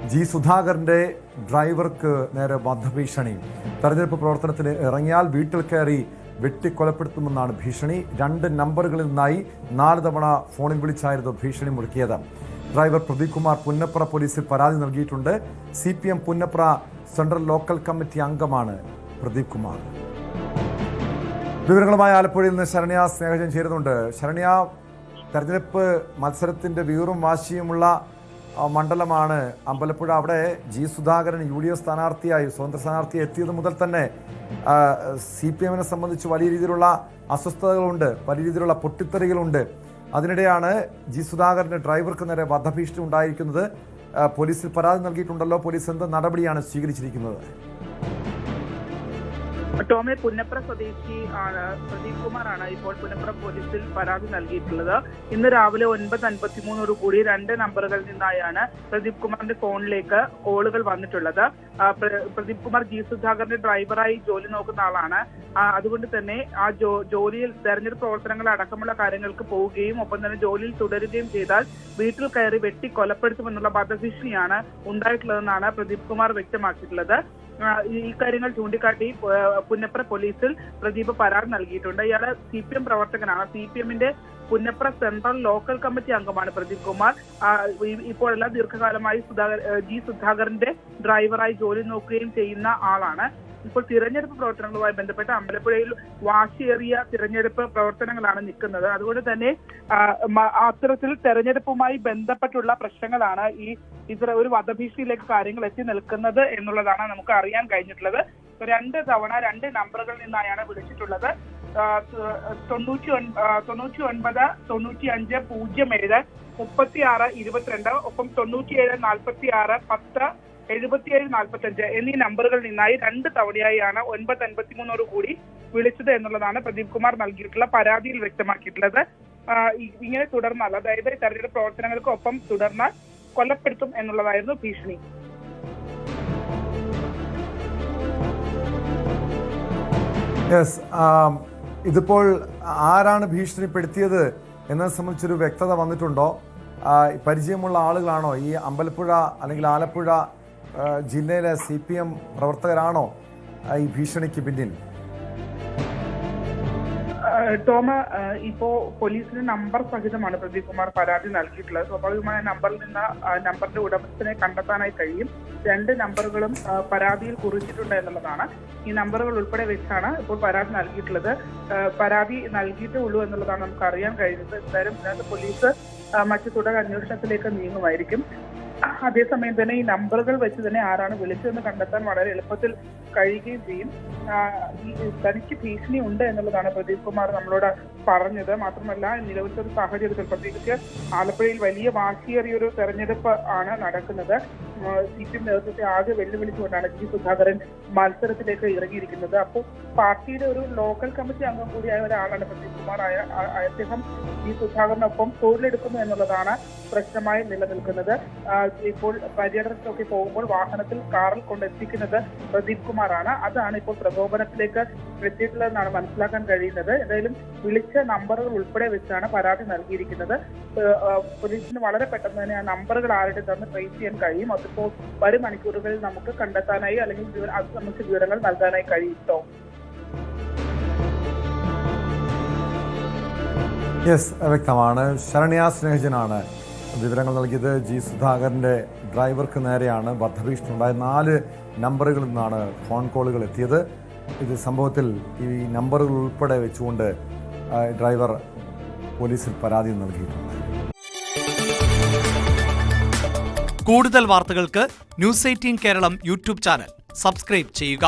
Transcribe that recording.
G സുധാകരന്റെ ഡ്രൈവർക്ക് നേരെ വധഭീഷണി. തെരഞ്ഞെടുപ്പ് പ്രവർത്തനത്തിന് ഇറങ്ങിയാൽ വീട്ടിൽ കയറി വെട്ടിക്കൊലപ്പെടുത്തുമെന്നാണ് ഭീഷണി. 2 നമ്പറുകളിൽ നിന്നായി 4 തവണ ഫോണിൽ വിളിച്ചായിരുന്നു ഭീഷണി മുഴക്കിയത്. ഡ്രൈവർ പ്രദീപ് കുമാർ പുന്നപ്ര പോലീസിൽ പരാതി നൽകിയിട്ടുണ്ട്. CPM Punnapra central local committee അംഗമാണ് പ്രദീപ് കുമാർ. വിവരങ്ങളുമായി ആലപ്പുഴയിൽ നിന്ന് ശരണ്യ സ്നേഹജൻ ചേരുന്നുണ്ട്. ശരണ്യ, തെരഞ്ഞെടുപ്പ് മത്സരത്തിന്റെ വീറും വാശിയുമുള്ള മണ്ഡലമാണ് അമ്പലപ്പുഴ. അവിടെ ജി സുധാകരൻ UDF സ്ഥാനാർത്ഥിയായി സ്വതന്ത്ര സ്ഥാനാർത്ഥിയായി എത്തിയത് മുതൽ തന്നെ CPM സംബന്ധിച്ച് വലിയ രീതിയിലുള്ള അസ്വസ്ഥതകളുണ്ട്, വലിയ രീതിയിലുള്ള പൊട്ടിത്തെറികളുണ്ട്. അതിനിടെയാണ് ജി സുധാകരന്റെ ഡ്രൈവർക്ക് നേരെ വധഭീഷണി ഉണ്ടായിരിക്കുന്നത്. പോലീസിൽ പരാതി നൽകിയിട്ടുണ്ടല്ലോ. പോലീസ് എന്ത് നടപടിയാണ് സ്വീകരിച്ചിരിക്കുന്നത്? ടോമെ, പുന്നപ്ര സ്വദേശി പ്രദീപ് കുമാറാണ് ഇപ്പോൾ പുന്നപ്ര പോലീസിൽ പരാതി നൽകിയിട്ടുള്ളത്. ഇന്ന് രാവിലെ 9:53 കൂടി 2 നമ്പറുകളിൽ നിന്നായാണ് പ്രദീപ് കുമാറിന്റെ ഫോണിലേക്ക് കോളുകൾ വന്നിട്ടുള്ളത്. പ്രദീപ് കുമാർ ജി സുധാകരന്റെ ഡ്രൈവറായി ജോലി നോക്കുന്ന ആളാണ്. അതുകൊണ്ട് തന്നെ ആ ജോലിയിൽ തെരഞ്ഞെടുപ്പ് പ്രവർത്തനങ്ങൾ അടക്കമുള്ള കാര്യങ്ങൾക്ക് പോവുകയും ഒപ്പം തന്നെ ജോലിയിൽ തുടരുകയും ചെയ്താൽ വീട്ടിൽ കയറി വെട്ടി കൊലപ്പെടുത്തുമെന്നുള്ള വധഭീഷണിയാണ് ഉണ്ടായിട്ടുള്ളതെന്നാണ് പ്രദീപ് കുമാർ വ്യക്തമാക്കിയിട്ടുള്ളത്. ഈ കാര്യങ്ങൾ ചൂണ്ടിക്കാട്ടി പുന്നപ്ര പോലീസിൽ പ്രദീപ് പരാതി നൽകിയിട്ടുണ്ട്. ഇയാള് CPM പ്രവർത്തകനാണ്. CPMന്റെ പുന്നപ്ര സെൻട്രൽ ലോക്കൽ കമ്മിറ്റി അംഗമാണ് പ്രദീപ് കുമാർ. ഇപ്പോഴല്ല, ദീർഘകാലമായി ജി സുധാകരന്റെ ഡ്രൈവറായി ജോലി നോക്കുകയും ചെയ്യുന്ന ആളാണ്. ഇപ്പോൾ തിരഞ്ഞെടുപ്പ് പ്രവർത്തനങ്ങളുമായി ബന്ധപ്പെട്ട് അമ്പലപ്പുഴയിൽ വാശിയേറിയ തിരഞ്ഞെടുപ്പ് പ്രവർത്തനങ്ങളാണ് നിൽക്കുന്നത്. അതുകൊണ്ട് തന്നെ അത്തരത്തിൽ തെരഞ്ഞെടുപ്പുമായി ബന്ധപ്പെട്ടുള്ള പ്രശ്നങ്ങളാണ് ഇത്ര ഒരു വധഭീഷണിയിലേക്ക് കാര്യങ്ങൾ എത്തി നിൽക്കുന്നത് എന്നുള്ളതാണ് നമുക്ക് അറിയാൻ കഴിഞ്ഞിട്ടുള്ളത്. 2 തവണ 2 നമ്പറുകളിൽ നിന്നായാണ് വിളിച്ചിട്ടുള്ളത്. 99 95 07 36 22 ഒപ്പം 97 46 10 77 45 എന്നീ നമ്പറുകളിൽ നിന്നായി 2 തവണയായാണ് 9:53 കൂടി വിളിച്ചത് എന്നുള്ളതാണ് പ്രദീപ് കുമാർ നൽകിയിട്ടുള്ള പരാതിയിൽ വ്യക്തമാക്കിയിട്ടുള്ളത്. ഇങ്ങനെ തുടർന്നാൽ, അതായത് തെരഞ്ഞെടുപ്പ് പ്രവർത്തനങ്ങൾക്ക് ഒപ്പം തുടർന്നാൽ കൊലപ്പെടുത്തും എന്നുള്ളതായിരുന്നു ഭീഷണി. ഇതിപ്പോൾ ആരാണ് ഭീഷണിപ്പെടുത്തിയത് എന്നത് സംബന്ധിച്ചൊരു വ്യക്തത വന്നിട്ടുണ്ടോ? പരിചയമുള്ള ആളുകളാണോ? ഈ അമ്പലപ്പുഴ അല്ലെങ്കിൽ ആലപ്പുഴ ജില്ലയിലെ CPM പ്രവർത്തകരാണോ ഈ ഭീഷണിക്ക് പിന്നിൽ? ടോമ, ഇപ്പോ പോലീസിന് നമ്പർ സഹിതമാണ് പ്രദീപ് കുമാർ പരാതി നൽകിയിട്ടുള്ളത്. സ്വാഭാവികമായ നമ്പറിൽ നിന്ന് നമ്പറിന്റെ ഉടമസ്ഥനെ കണ്ടെത്താനായി കഴിയും. 2 നമ്പറുകളും പരാതിയിൽ കുറിച്ചിട്ടുണ്ട് എന്നുള്ളതാണ്. ഈ നമ്പറുകൾ ഉൾപ്പെടെ വെച്ചാണ് ഇപ്പോൾ പരാതി നൽകിയിട്ടുള്ളത്. പരാതി നൽകിയിട്ടേ ഉള്ളൂ എന്നുള്ളതാണ് നമുക്ക് അറിയാൻ കഴിയുന്നത്. എന്തായാലും ഇതിനകത്ത് പോലീസ് മറ്റു തുടർ അന്വേഷണത്തിലേക്ക് നീങ്ങുമായിരിക്കും. അതേസമയം തന്നെ ഈ നമ്പറുകൾ വെച്ച് തന്നെ ആരാണ് വിളിച്ചതെന്ന് കണ്ടെത്താൻ വളരെ എളുപ്പത്തിൽ കഴിയുകയും ചെയ്യും. തനിക്ക് ഭീഷണി ഉണ്ട് എന്നുള്ളതാണ് പ്രദീപ് കുമാർ നമ്മളോട് പറഞ്ഞത്. മാത്രമല്ല, നിലവിലത്തെ ഒരു സാഹചര്യത്തിൽ പ്രത്യേകിച്ച് ആലപ്പുഴയിൽ വലിയ വാശിയേറിയൊരു തെരഞ്ഞെടുപ്പ് ആണ് നടക്കുന്നത്. CPM നേതൃത്വത്തെ ആകെ വെല്ലുവിളിച്ചുകൊണ്ടാണ് ജി സുധാകരൻ മത്സരത്തിലേക്ക് ഇറങ്ങിയിരിക്കുന്നത്. അപ്പോൾ പാർട്ടിയുടെ ഒരു ലോക്കൽ കമ്മിറ്റി അംഗം കൂടിയായ ഒരാളാണ് പ്രദീപ് കുമാർ. അദ്ദേഹം ജി സുധാകരനൊപ്പം തൊഴിലെടുക്കുന്നു എന്നുള്ളതാണ് പ്രശ്നമായി നിലനിൽക്കുന്നത്. ഇപ്പോൾ പര്യടനത്തിലൊക്കെ പോകുമ്പോൾ വാഹനത്തിൽ കാറിൽ കൊണ്ടെത്തിക്കുന്നത് പ്രദീപ് കുമാറാണ്. അതാണ് ഇപ്പോൾ പ്രകോപനത്തിലേക്ക് എത്തിയിട്ടുള്ളതെന്നാണ് മനസ്സിലാക്കാൻ കഴിയുന്നത്. എന്തായാലും വിളിച്ച നമ്പറുകൾ ഉൾപ്പെടെ വെച്ചാണ് പരാതി നൽകിയിരിക്കുന്നത്. പോലീസിന് വളരെ പെട്ടെന്ന് തന്നെ ആ നമ്പറുകൾ ആരുടെ തന്നെ ട്രേസ് ചെയ്യാൻ കഴിയും. അതിപ്പോൾ വരും മണിക്കൂറുകളിൽ നമുക്ക് കണ്ടെത്താനായി അല്ലെങ്കിൽ അത് നമുക്ക് വിവരങ്ങൾ നൽകാനായി കഴിയുമോ? വ്യക്തമാണ്. ശരണ്യ സ്നേഹജനാണ് വിവരങ്ങൾ നൽകിയത്. ജി സുധാകരന്റെ ഡ്രൈവർക്ക് നേരെയാണ് വധഭീഷണി ഉണ്ടായ 4 നമ്പറുകളിൽ നിന്നാണ് ഫോൺ കോളുകൾ എത്തിയത്. ഇത് സംഭവത്തിൽ ഈ നമ്പറുകൾ ഉൾപ്പെടെ വെച്ചുകൊണ്ട് ഡ്രൈവർ പോലീസിൽ പരാതി നൽകിയിട്ടുണ്ട്. കൂടുതൽ വാർത്തകൾക്ക് News 18 കേരളം യൂട്യൂബ് ചാനൽ സബ്സ്ക്രൈബ് ചെയ്യുക.